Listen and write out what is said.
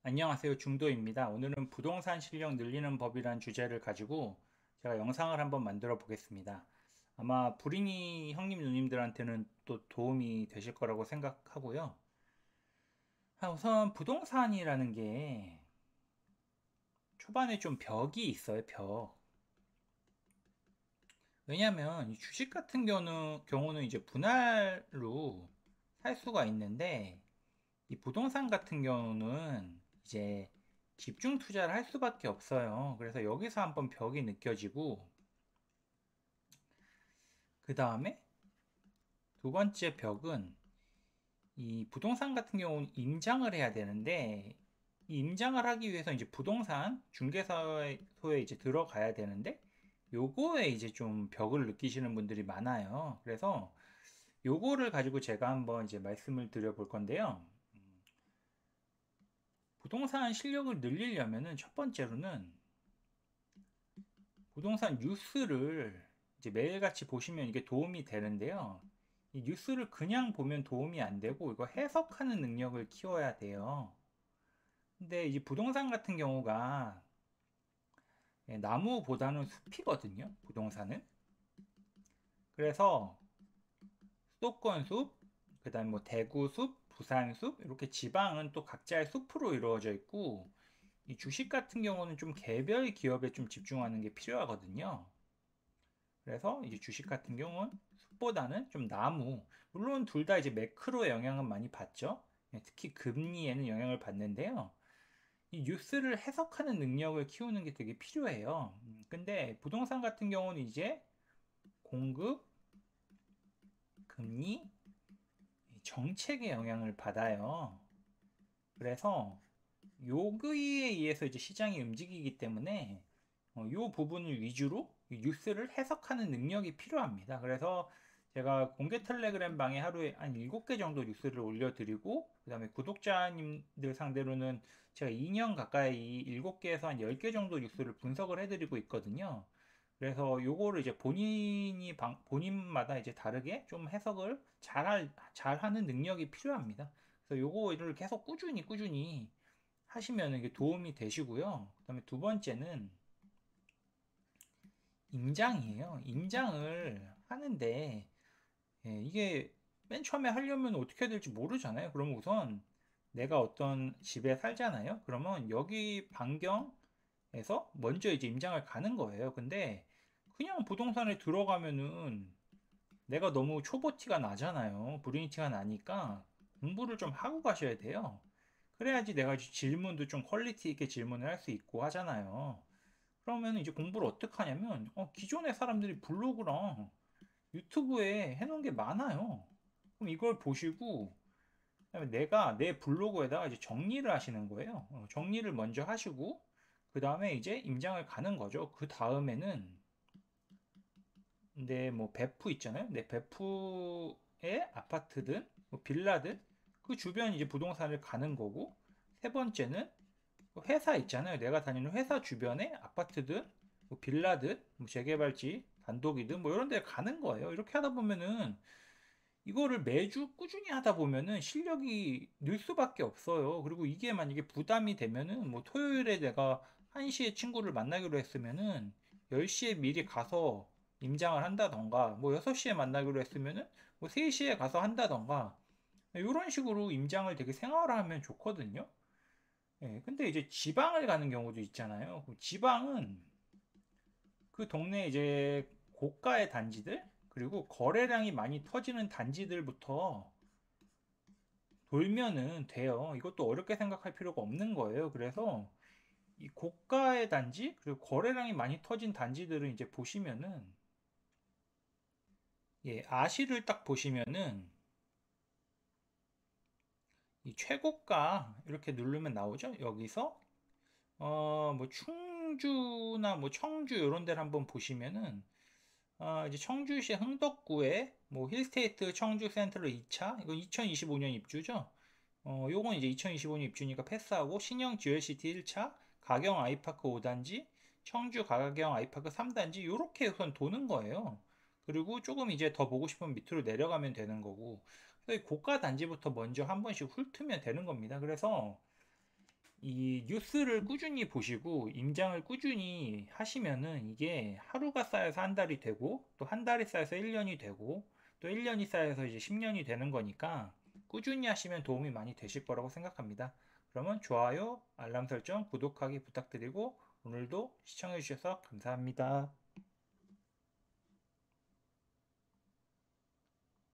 안녕하세요. 중도입니다. 오늘은 부동산 실력 늘리는 법이란 주제를 가지고 제가 영상을 한번 만들어 보겠습니다. 아마 불인이 형님 누님들한테는 또 도움이 되실 거라고 생각하고요. 우선 부동산이라는 게 초반에 좀 벽이 있어요, 벽. 왜냐하면 이 주식 같은 경우는 이제 분할로 살 수가 있는데 이 부동산 같은 경우는 이제 집중 투자를 할 수밖에 없어요. 그래서 여기서 한번 벽이 느껴지고, 그 다음에 두 번째 벽은 이 부동산 같은 경우는 임장을 해야 되는데, 이 임장을 하기 위해서 이제 부동산 중개사소에 이제 들어가야 되는데, 요거에 이제 좀 벽을 느끼시는 분들이 많아요. 그래서 요거를 가지고 제가 한번 이제 말씀을 드려 볼 건데요. 부동산 실력을 늘리려면은 첫 번째로는 부동산 뉴스를 이제 매일같이 보시면 이게 도움이 되는데요. 이 뉴스를 그냥 보면 도움이 안 되고 이거 해석하는 능력을 키워야 돼요. 근데 이 부동산 같은 경우가 나무보다는 숲이거든요. 부동산은. 그래서 수도권 숲, 그다음 뭐 대구 숲, 부산 숲 이렇게 지방은 또 각자의 숲으로 이루어져 있고 이 주식 같은 경우는 좀 개별 기업에 좀 집중하는 게 필요하거든요. 그래서 이제 주식 같은 경우는 숲보다는 좀 나무, 물론 둘 다 이제 매크로의 영향은 많이 받죠. 특히 금리에는 영향을 받는데요. 이 뉴스를 해석하는 능력을 키우는 게 되게 필요해요. 근데 부동산 같은 경우는 이제 공급, 금리, 정책의 영향을 받아요. 그래서 여기에 의해서 이제 시장이 움직이기 때문에 이 부분을 위주로 뉴스를 해석하는 능력이 필요합니다. 그래서 제가 공개 텔레그램 방에 하루에 한 7개 정도 뉴스를 올려드리고 그다음에 구독자님들 상대로는 제가 2년 가까이 이 7개에서 한 10개 정도 뉴스를 분석을 해드리고 있거든요. 그래서 요거를 이제 본인마다 이제 다르게 좀 해석을 잘하는 능력이 필요합니다. 그래서 요거를 계속 꾸준히 하시면 이게 도움이 되시고요. 그다음에 두 번째는 임장이에요. 임장을 하는데 이게 맨 처음에 하려면 어떻게 해야 될지 모르잖아요. 그러면 우선 내가 어떤 집에 살잖아요. 그러면 여기 반경에서 먼저 이제 임장을 가는 거예요. 근데 그냥 부동산에 들어가면은 내가 너무 초보 티가 나잖아요. 불이익 티가 나니까 공부를 좀 하고 가셔야 돼요. 그래야지 내가 질문도 좀 퀄리티 있게 질문을 할 수 있고 하잖아요. 그러면 이제 공부를 어떻게 하냐면 기존의 사람들이 블로그랑 유튜브에 해놓은 게 많아요. 그럼 이걸 보시고 그다음에 내가 내 블로그에다가 이제 정리를 하시는 거예요. 정리를 먼저 하시고 그 다음에 이제 임장을 가는 거죠. 그 다음에는 내 뭐 배프 있잖아요. 내 배프의 아파트든 뭐 빌라든 그 주변 이제 부동산을 가는 거고 세 번째는 회사 있잖아요. 내가 다니는 회사 주변에 아파트든 뭐 빌라든 뭐 재개발지 단독이든 뭐 이런 데 가는 거예요. 이렇게 하다 보면은 이거를 매주 꾸준히 하다 보면은 실력이 늘 수밖에 없어요. 그리고 이게 만약에 부담이 되면은 뭐 토요일에 내가 1시에 친구를 만나기로 했으면은 10시에 미리 가서 임장을 한다던가 뭐 6시에 만나기로 했으면은 뭐 3시에 가서 한다던가 이런 식으로 임장을 되게 생활화하면 좋거든요. 근데 이제 지방을 가는 경우도 있잖아요. 지방은 그 동네 이제 고가의 단지들 그리고 거래량이 많이 터지는 단지들부터 돌면은 돼요. 이것도 어렵게 생각할 필요가 없는 거예요. 그래서 이 고가의 단지 그리고 거래량이 많이 터진 단지들을 이제 보시면은 아시를 딱 보시면은 이 최고가 이렇게 누르면 나오죠. 여기서 뭐 충주나 뭐 청주 이런 데를 한번 보시면은 이제 청주시 흥덕구에 뭐 힐스테이트 청주 센트럴 2차 이건 2025년 입주죠. 요건 이제 2025년 입주니까 패스하고 신형 GLCT 1차 가경 아이파크 5단지 청주 가경 아이파크 3단지 요렇게 우선 도는 거예요. 그리고 조금 이제 더 보고 싶으면 밑으로 내려가면 되는 거고 그래서 고가 단지부터 먼저 한 번씩 훑으면 되는 겁니다. 그래서 이 뉴스를 꾸준히 보시고 임장을 꾸준히 하시면은 이게 하루가 쌓여서 한 달이 되고 또 한 달이 쌓여서 1년이 되고 또 1년이 쌓여서 이제 10년이 되는 거니까 꾸준히 하시면 도움이 많이 되실 거라고 생각합니다. 그러면 좋아요, 알람 설정, 구독하기 부탁드리고 오늘도 시청해 주셔서 감사합니다.